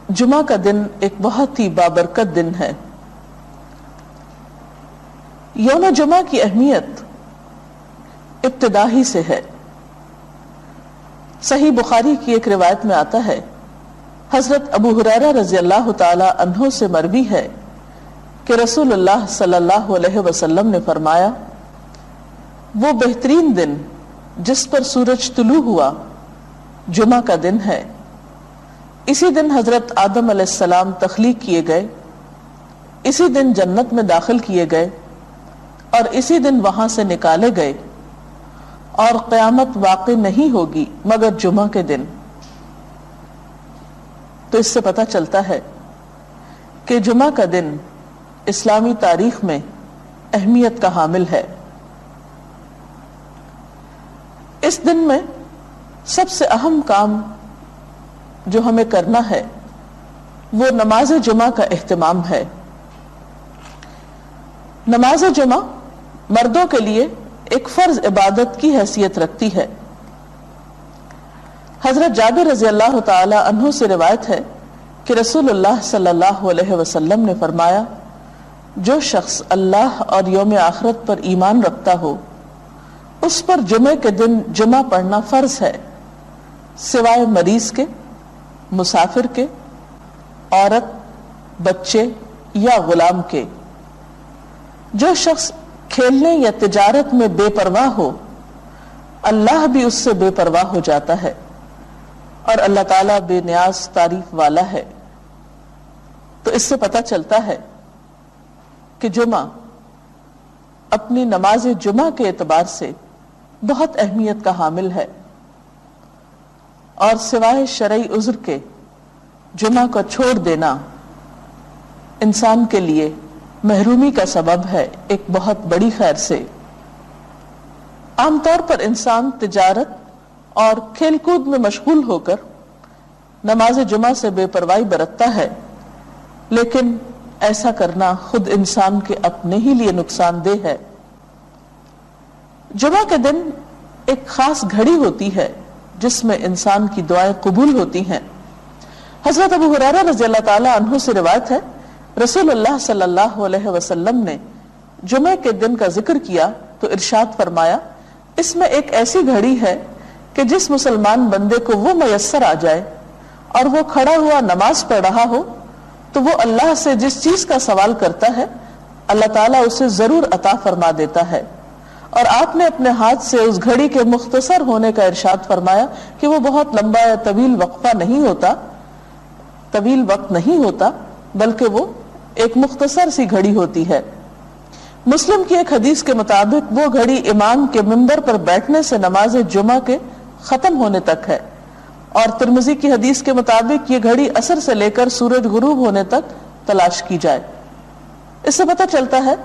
جمعہ کا دن ایک بہت ہی بابرکت دن ہے۔ یوم جمعہ کی اہمیت ابتدا ہی سے ہے۔ صحیح بخاری کی ایک روایت میں آتا ہے، حضرت ابو ہریرہ رضی اللہ تعالی عنہ سے مروی ہے کہ رسول اللہ صلی اللہ علیہ وسلم نے فرمایا، وہ بہترین دن جس پر سورج طلوع ہوا جمعہ کا دن ہے۔ اسی دن حضرت آدم علیہ السلام تخلیق کیے گئے، اسی دن جنت میں داخل کیے گئے اور اسی دن وہاں سے نکالے گئے، اور قیامت واقع نہیں ہوگی مگر جمعہ کے دن۔ تو اس سے پتہ چلتا ہے کہ جمعہ کا دن اسلامی تاریخ میں اہمیت کا حامل ہے۔ اس دن میں سب سے اہم کام جو ہمیں کرنا ہے وہ نماز جمعہ کا اہتمام ہے۔ نماز جمعہ مردوں کے لیے ایک فرض عبادت کی حیثیت رکھتی ہے۔ حضرت جابر رضی اللہ تعالی عنہ سے روایت ہے کہ رسول اللہ صلی اللہ علیہ وسلم نے فرمایا، جو شخص اللہ اور یوم آخرت پر ایمان رکھتا ہو اس پر جمعے کے دن جمعہ پڑھنا فرض ہے، سوائے مریض کے، مسافر کے، عورت، بچے یا غلام کے۔ جو شخص کھیلنے یا تجارت میں بے پرواہ ہو اللہ بھی اس سے بے پرواہ ہو جاتا ہے، اور اللہ تعالیٰ بے نیاز تعریف والا ہے۔ تو اس سے پتہ چلتا ہے کہ جمعہ اپنی نماز جمعہ کے اعتبار سے بہت اہمیت کا حامل ہے، اور سوائے شرعی عذر کے جمعہ کو چھوڑ دینا انسان کے لیے محرومی کا سبب ہے، ایک بہت بڑی خیر سے۔ عام طور پر انسان تجارت اور کھیل کود میں مشغول ہو کر نماز جمعہ سے بے پرواہی برتتا ہے، لیکن ایسا کرنا خود انسان کے اپنے ہی لیے نقصان دہ ہے۔ جمعہ کے دن ایک خاص گھڑی ہوتی ہے جس میں انسان کی دعائیں قبول ہوتی ہیں۔ حضرت ابو ہریرہ رضی اللہ تعالی عنہ سے روایت ہے، رسول اللہ صلی اللہ علیہ وسلم نے جمعے کے دن کا ذکر کیا تو ارشاد فرمایا، اس میں ایک ایسی گھڑی ہے کہ جس مسلمان بندے کو وہ میسر آ جائے اور وہ کھڑا ہوا نماز پڑھ رہا ہو تو وہ اللہ سے جس چیز کا سوال کرتا ہے اللہ تعالیٰ اسے ضرور عطا فرما دیتا ہے۔ اور آپ نے اپنے ہاتھ سے اس گھڑی کے مختصر ہونے کا ارشاد فرمایا کہ وہ بہت لمبا یا طویل وقفہ نہیں ہوتا، طویل وقت نہیں ہوتا، بلکہ وہ ایک مختصر سی گھڑی ہوتی ہے۔ مسلم کی ایک حدیث کے مطابق وہ گھڑی امام کے منبر پر بیٹھنے سے نماز جمعہ کے ختم ہونے تک ہے، اور ترمذی کی حدیث کے مطابق یہ گھڑی عصر سے لے کر سورج غروب ہونے تک تلاش کی جائے۔ اس سے پتہ چلتا ہے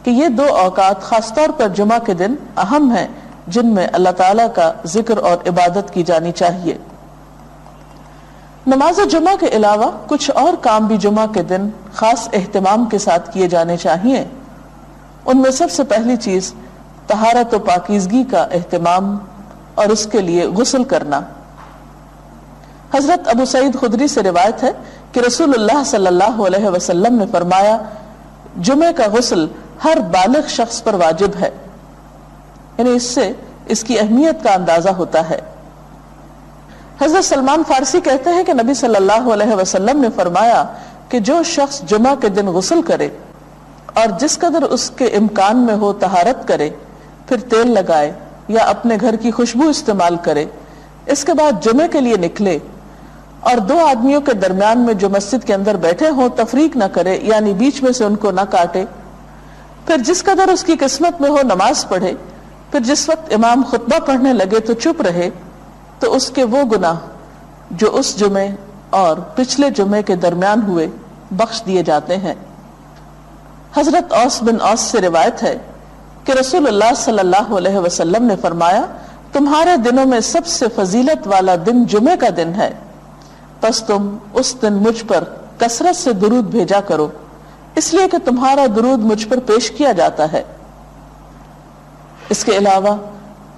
کہ یہ دو اوقات خاص طور پر جمعہ کے دن اہم ہیں جن میں اللہ تعالیٰ کا ذکر اور عبادت کی جانی چاہیے۔ نماز جمعہ کے علاوہ کچھ اور کام بھی جمعہ کے دن خاص اہتمام کے ساتھ کیے جانے چاہیے۔ ان میں سب سے پہلی چیز طہارت و پاکیزگی کا اہتمام اور اس کے لیے غسل کرنا۔ حضرت ابو سعید خدری سے روایت ہے کہ رسول اللہ صلی اللہ علیہ وسلم نے فرمایا، جمعے کا غسل ہر بالغ شخص پر واجب ہے، یعنی اس سے اس کی اہمیت کا اندازہ ہوتا ہے۔ حضرت سلمان فارسی کہتے ہیں کہ نبی صلی اللہ علیہ وسلم نے فرمایا کہ جو شخص جمعہ کے دن غسل کرے اور جس قدر اس کے امکان میں ہو طہارت کرے، پھر تیل لگائے یا اپنے گھر کی خوشبو استعمال کرے، اس کے بعد جمعے کے لیے نکلے اور دو آدمیوں کے درمیان میں جو مسجد کے اندر بیٹھے ہوں تفریق نہ کرے، یعنی بیچ میں سے ان کو نہ کاٹے، پھر جس قدر اس کی قسمت میں ہو نماز پڑھے، پھر جس وقت امام خطبہ پڑھنے لگے تو چپ رہے، تو اس کے وہ گناہ جو اس جمعے اور پچھلے جمعے کے درمیان ہوئے بخش دیے جاتے ہیں۔ حضرت اوس بن اوس سے روایت ہے کہ رسول اللہ صلی اللہ علیہ وسلم نے فرمایا، تمہارے دنوں میں سب سے فضیلت والا دن جمعے کا دن ہے، پس تم اس دن مجھ پر کثرت سے درود بھیجا کرو، اس لیے کہ تمہارا درود مجھ پر پیش کیا جاتا ہے۔ اس کے علاوہ